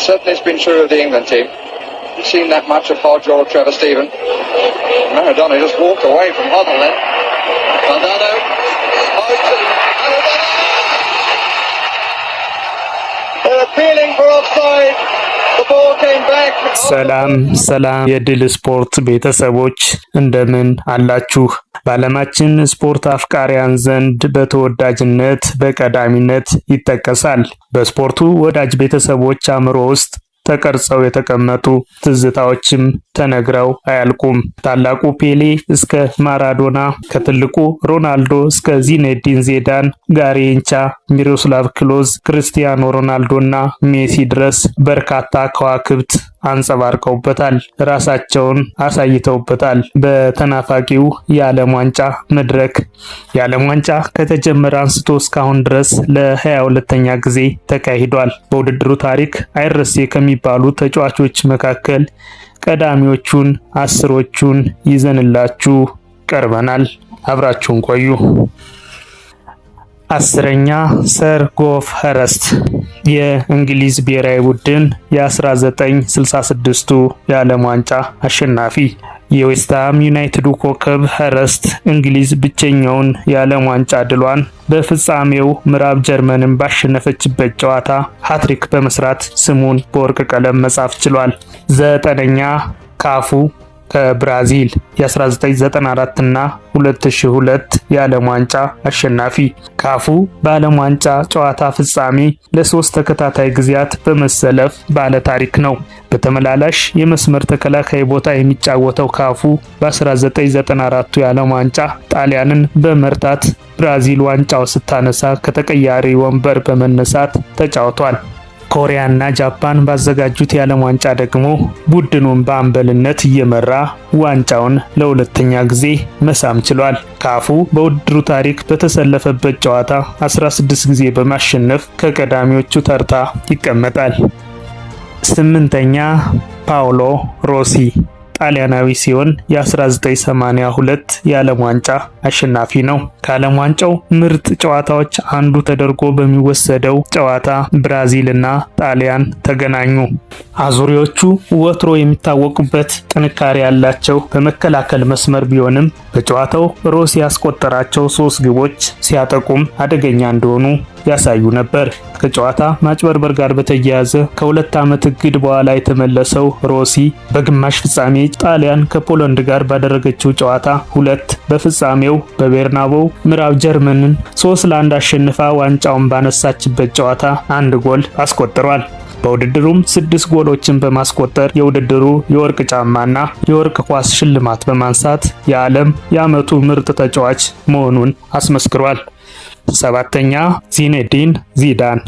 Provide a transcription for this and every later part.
certainly has been true of the England team. You've seen that much of Hodge or Trevor Steven. Maradona just walked away from Hoddle then. Maradona. They're appealing for offside. The ball came back. ሰላም የድል ስፖርት ቤተሰቦች እንደምን አላችሁ? በዓለማችን ስፖርት አፍቃሪያን ዘንድ በተወዳጅነት በቀዳሚነት ይጠቀሳል። በስፖርቱ ወዳጅ ቤተሰቦች አእምሮ ውስጥ ተቀርጸው የተቀመጡ ትዝታዎችም ተነግረው አያልቁም። ታላቁ ፔሌ እስከ ማራዶና፣ ከትልቁ ሮናልዶ እስከ ዚኔዲን ዚዳን፣ ጋሪንቻ፣ ሚሮስላቭ ክሎዝ፣ ክርስቲያኖ ሮናልዶና ሜሲ ድረስ በርካታ ከዋክብት አንጸባርቀውበታል፣ ራሳቸውን አሳይተውበታል። በተናፋቂው የዓለም ዋንጫ መድረክ የዓለም ዋንጫ ከተጀመረ አንስቶ እስካሁን ድረስ ለ22ኛ ጊዜ ተካሂዷል። በውድድሩ ታሪክ አይረሴ ከሚባሉ ተጫዋቾች መካከል ቀዳሚዎቹን አስሮቹን ይዘንላችሁ ቀርበናል። አብራችሁን ቆዩ። አስረኛ ሰር ጎፍ ኸረስት የእንግሊዝ ብሔራዊ ቡድን የ1966ቱ የዓለም ዋንጫ አሸናፊ። የዌስትሃም ዩናይትዱ ኮከብ ኸረስት እንግሊዝ ብቸኛውን የዓለም ዋንጫ ድሏን በፍጻሜው ምዕራብ ጀርመንን ባሸነፈችበት ጨዋታ ሃትሪክ በመስራት ስሙን በወርቅ ቀለም መጻፍ ችሏል። ዘጠነኛ ካፉ ከብራዚል የ1994 እና 2002 የዓለም ዋንጫ አሸናፊ። ካፉ በዓለም ዋንጫ ጨዋታ ፍጻሜ ለ3 ተከታታይ ጊዜያት በመሰለፍ ባለ ታሪክ ነው። በተመላላሽ የመስመር ተከላካይ ቦታ የሚጫወተው ካፉ በ1994 የዓለም ዋንጫ ጣሊያንን በመርታት ብራዚል ዋንጫው ስታነሳ ከተቀያሪ ወንበር በመነሳት ተጫውቷል። ኮሪያና ጃፓን ባዘጋጁት የዓለም ዋንጫ ደግሞ ቡድኑን በአምበልነት እየመራ ዋንጫውን ለሁለተኛ ጊዜ መሳም ችሏል። ካፉ በውድድሩ ታሪክ በተሰለፈበት ጨዋታ 16 ጊዜ በማሸነፍ ከቀዳሚዎቹ ተርታ ይቀመጣል። ስምንተኛ ፓውሎ ሮሲ ጣሊያናዊ ሲሆን የ1982 የዓለም ዋንጫ አሸናፊ ነው። ከዓለም ዋንጫው ምርጥ ጨዋታዎች አንዱ ተደርጎ በሚወሰደው ጨዋታ ብራዚልና ጣሊያን ተገናኙ። አዙሪዎቹ ወትሮ የሚታወቁበት ጥንካሬ ያላቸው በመከላከል መስመር ቢሆንም በጨዋታው ሮሲ ያስቆጠራቸው 3 ግቦች ሲያጠቁም አደገኛ እንደሆኑ ያሳዩ ነበር። ከጨዋታ ማጭበርበር ጋር በተያያዘ ከ2 ዓመት እግድ በኋላ የተመለሰው ሮሲ በግማሽ ፍጻሜ ጣሊያን ከፖላንድ ጋር ባደረገችው ጨዋታ 2 በፍጻሜው በቤርናባው ምዕራብ ጀርመንን 3-1 አሸንፋ ዋንጫውን ባነሳችበት ጨዋታ 1 ጎል አስቆጥሯል። በውድድሩም 6 ጎሎችን በማስቆጠር የውድድሩ የወርቅ ጫማና የወርቅ ኳስ ሽልማት በማንሳት የዓለም የዓመቱ ምርጥ ተጫዋች መሆኑን አስመስክሯል። ሰባተኛ ዚኔዲን ዚዳን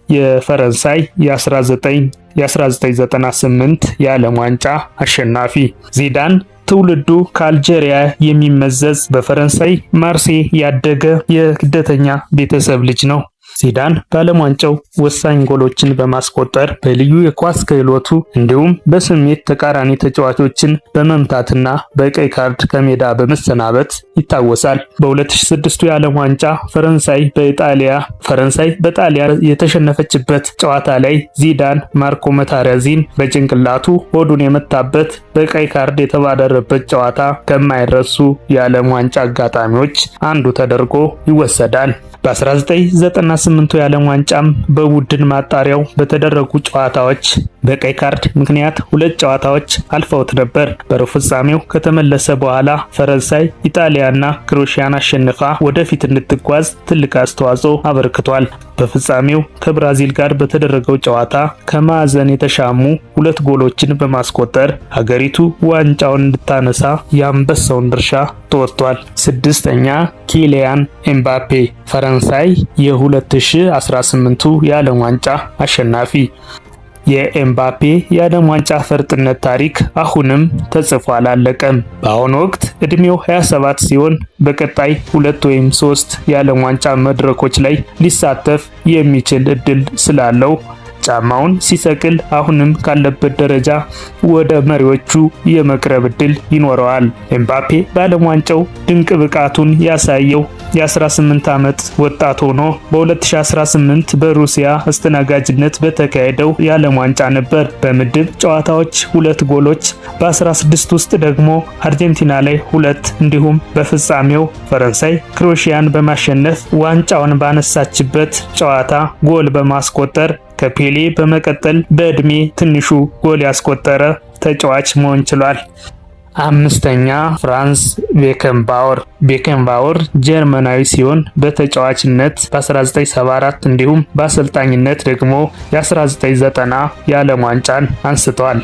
የፈረንሳይ የ1998 የዓለም ዋንጫ አሸናፊ። ዚዳን ትውልዱ ከአልጄሪያ የሚመዘዝ በፈረንሳይ ማርሴይ ያደገ የስደተኛ ቤተሰብ ልጅ ነው። ዚዳን በዓለም ዋንጫው ወሳኝ ጎሎችን በማስቆጠር በልዩ የኳስ ክህሎቱ እንዲሁም በስሜት ተቃራኒ ተጫዋቾችን በመምታትና በቀይ ካርድ ከሜዳ በመሰናበት ይታወሳል። በ2006 የዓለም ዋንጫ ፈረንሳይ በጣሊያን የተሸነፈችበት ጨዋታ ላይ ዚዳን ማርኮ መታረዚን በጭንቅላቱ ሆዱን የመታበት በቀይ ካርድ የተባረረበት ጨዋታ ከማይረሱ የዓለም ዋንጫ አጋጣሚዎች አንዱ ተደርጎ ይወሰዳል። በ1998 የዓለም ዋንጫም በቡድን ማጣሪያው በተደረጉ ጨዋታዎች በቀይ ካርድ ምክንያት 2 ጨዋታዎች አልፈውት ነበር። በሩብ ፍጻሜው ከተመለሰ በኋላ ፈረንሳይ ኢጣሊያና ክሮኤሺያን አሸንፋ ወደፊት እንድትጓዝ ትልቅ አስተዋጽኦ አበርክቷል። በፍጻሜው ከብራዚል ጋር በተደረገው ጨዋታ ከማዕዘን የተሻሙ 2 ጎሎችን በማስቆጠር ሀገሪቱ ዋንጫውን እንድታነሳ የአንበሳውን ድርሻ ተወጥቷል። ስድስተኛ ኪሊያን ኤምባፔ ፈረንሳይ የ2018 የዓለም ዋንጫ አሸናፊ። የኤምባፔ የዓለም ዋንጫ ፈርጥነት ታሪክ አሁንም ተጽፎ አላለቀም። በአሁኑ ወቅት እድሜው 27 ሲሆን በቀጣይ 2 ወይም 3 የዓለም ዋንጫ መድረኮች ላይ ሊሳተፍ የሚችል እድል ስላለው ጫማውን ሲሰቅል አሁንም ካለበት ደረጃ ወደ መሪዎቹ የመቅረብ እድል ይኖረዋል። ኤምባፔ በዓለም ዋንጫው ድንቅ ብቃቱን ያሳየው የ18 ዓመት ወጣት ሆኖ በ2018 በሩሲያ አስተናጋጅነት በተካሄደው የዓለም ዋንጫ ነበር። በምድብ ጨዋታዎች 2 ጎሎች፣ በ16 ውስጥ ደግሞ አርጀንቲና ላይ 2 እንዲሁም በፍጻሜው ፈረንሳይ ክሮኤሺያን በማሸነፍ ዋንጫውን ባነሳችበት ጨዋታ ጎል በማስቆጠር ከፔሌ በመቀጠል በእድሜ ትንሹ ጎል ያስቆጠረ ተጫዋች መሆን ችሏል። 5ኛ ፍራንስ ቤከንባወር። ቤከንባወር ጀርመናዊ ሲሆን በተጫዋችነት በ1974 እንዲሁም በአሰልጣኝነት ደግሞ የ1990 የዓለም ዋንጫን አንስተዋል።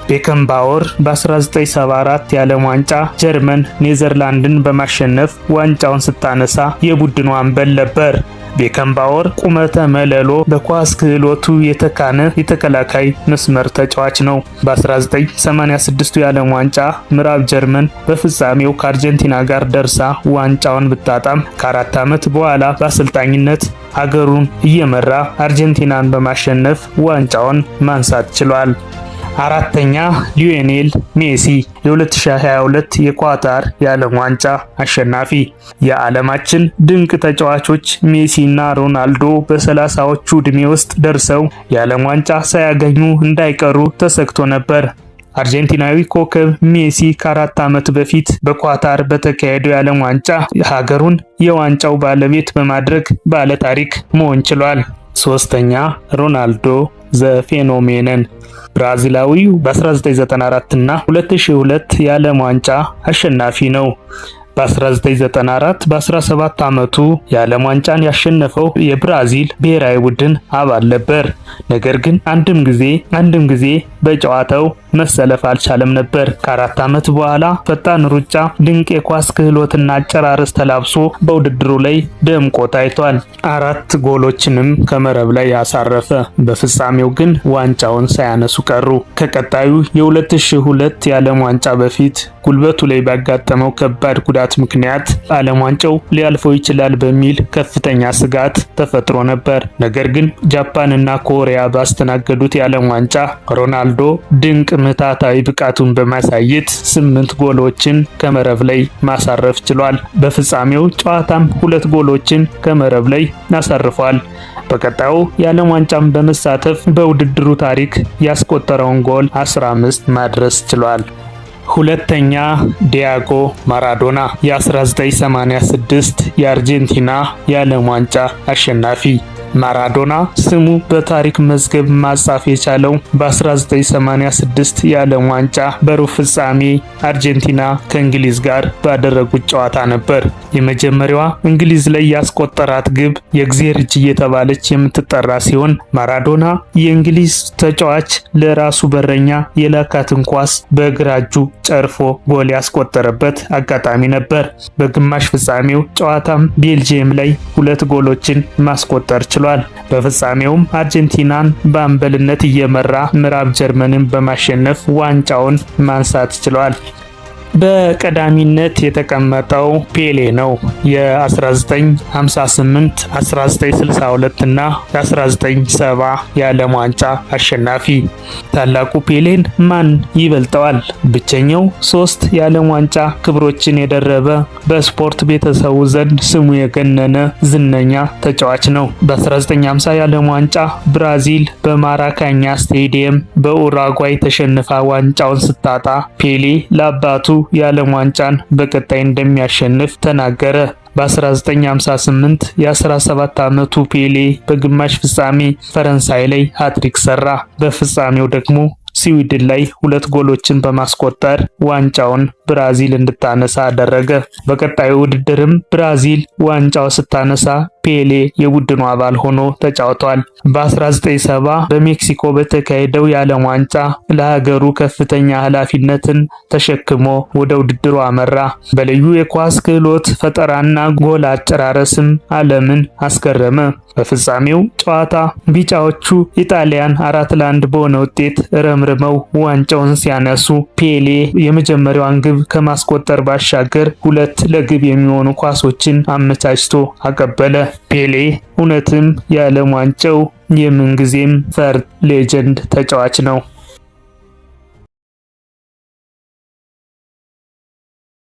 ቤከንባወር በ1974 የዓለም ዋንጫ ጀርመን ኔዘርላንድን በማሸነፍ ዋንጫውን ስታነሳ የቡድኑ አምበል ነበር። ቤከንባወር ቁመተ መለሎ በኳስ ክህሎቱ የተካነ የተከላካይ መስመር ተጫዋች ነው። በ1986 የዓለም ዋንጫ ምዕራብ ጀርመን በፍጻሜው ከአርጀንቲና ጋር ደርሳ ዋንጫውን ብታጣም ከ4 ዓመት በኋላ በአሰልጣኝነት ሀገሩን እየመራ አርጀንቲናን በማሸነፍ ዋንጫውን ማንሳት ችሏል። 4ኛ ሊዮኔል ሜሲ የ2022 የኳታር የዓለም ዋንጫ አሸናፊ። የዓለማችን ድንቅ ተጫዋቾች ሜሲና ሮናልዶ በ30ዎቹ ዕድሜ ውስጥ ደርሰው የዓለም ዋንጫ ሳያገኙ እንዳይቀሩ ተሰግቶ ነበር። አርጀንቲናዊ ኮከብ ሜሲ ከ4 ዓመት በፊት በኳታር በተካሄደው የዓለም ዋንጫ ሀገሩን የዋንጫው ባለቤት በማድረግ ባለ ታሪክ መሆን ችሏል። 3ኛ ሮናልዶ ዘፌኖሜነን። ብራዚላዊው በ1994 እና 2002 የዓለም ዋንጫ አሸናፊ ነው። በ1994 በ17 ዓመቱ የዓለም ዋንጫን ያሸነፈው የብራዚል ብሔራዊ ቡድን አባል ነበር። ነገር ግን አንድም ጊዜ በጨዋታው መሰለፍ አልቻለም ነበር። ከ4 ዓመት በኋላ ፈጣን ሩጫ፣ ድንቅ የኳስ ክህሎትና አጨራረስ ተላብሶ በውድድሩ ላይ ደምቆ ታይቷል። 4 ጎሎችንም ከመረብ ላይ ያሳረፈ። በፍጻሜው ግን ዋንጫውን ሳያነሱ ቀሩ። ከቀጣዩ የ2002 የዓለም ዋንጫ በፊት ጉልበቱ ላይ ባጋጠመው ከባድ ጉዳት ምክንያት ዓለም ዋንጫው ሊያልፈው ይችላል በሚል ከፍተኛ ስጋት ተፈጥሮ ነበር። ነገር ግን ጃፓንና ኮሪያ ባስተናገዱት የዓለም ዋንጫ ሮናልዶ ድንቅ ምታታዊ ብቃቱን በማሳየት 8 ጎሎችን ከመረብ ላይ ማሳረፍ ችሏል። በፍጻሜው ጨዋታም 2 ጎሎችን ከመረብ ላይ አሳርፏል። በቀጣዩ የዓለም ዋንጫም በመሳተፍ በውድድሩ ታሪክ ያስቆጠረውን ጎል 15 ማድረስ ችሏል። 2ኛ ዲያጎ ማራዶና የ1986 የአርጀንቲና የዓለም ዋንጫ አሸናፊ። ማራዶና ስሙ በታሪክ መዝገብ ማጻፍ የቻለው በ1986 የዓለም ዋንጫ በሩብ ፍጻሜ አርጀንቲና ከእንግሊዝ ጋር ባደረጉት ጨዋታ ነበር። የመጀመሪያዋ እንግሊዝ ላይ ያስቆጠራት ግብ የእግዚአብሔር እጅ እየተባለች የምትጠራ ሲሆን ማራዶና የእንግሊዝ ተጫዋች ለራሱ በረኛ የላካትን ኳስ በግራ እጁ ጨርፎ ጎል ያስቆጠረበት አጋጣሚ ነበር። በግማሽ ፍጻሜው ጨዋታም ቤልጂየም ላይ 2 ጎሎችን ማስቆጠር ችሏል። በፍጻሜውም አርጀንቲናን በአምበልነት እየመራ ምዕራብ ጀርመንን በማሸነፍ ዋንጫውን ማንሳት ችሏል። በቀዳሚነት የተቀመጠው ፔሌ ነው። የ1958፣ 1962 እና 1970 የዓለም ዋንጫ አሸናፊ። ታላቁ ፔሌን ማን ይበልጠዋል? ብቸኛው 3 የዓለም ዋንጫ ክብሮችን የደረበ በስፖርት ቤተሰቡ ዘንድ ስሙ የገነነ ዝነኛ ተጫዋች ነው። በ1950 የዓለም ዋንጫ ብራዚል በማራካኛ ስቴዲየም በኡራጓይ ተሸንፋ ዋንጫውን ስታጣ ፔሌ ለአባቱ የዓለም ዋንጫን በቀጣይ እንደሚያሸንፍ ተናገረ። በ1958 የ17 ዓመቱ ፔሌ በግማሽ ፍጻሜ ፈረንሳይ ላይ ሃትሪክ ሰራ። በፍጻሜው ደግሞ ስዊድን ላይ 2 ጎሎችን በማስቆጠር ዋንጫውን ብራዚል እንድታነሳ አደረገ። በቀጣዩ ውድድርም ብራዚል ዋንጫው ስታነሳ ፔሌ የቡድኑ አባል ሆኖ ተጫውቷል። በ1970 በሜክሲኮ በተካሄደው የዓለም ዋንጫ ለሀገሩ ከፍተኛ ኃላፊነትን ተሸክሞ ወደ ውድድሩ አመራ። በልዩ የኳስ ክህሎት ፈጠራና ጎል አጨራረስም ዓለምን አስገረመ። በፍጻሜው ጨዋታ ቢጫዎቹ ኢጣሊያን 4-1 በሆነ ውጤት ረምርመው ዋንጫውን ሲያነሱ ፔሌ የመጀመሪያዋን ግብ ከማስቆጠር ባሻገር 2 ለግብ የሚሆኑ ኳሶችን አመቻችቶ አቀበለ። ፔሌ እውነትም የዓለም ዋንጫው የምንጊዜም ፈርጥ ሌጀንድ ተጫዋች ነው።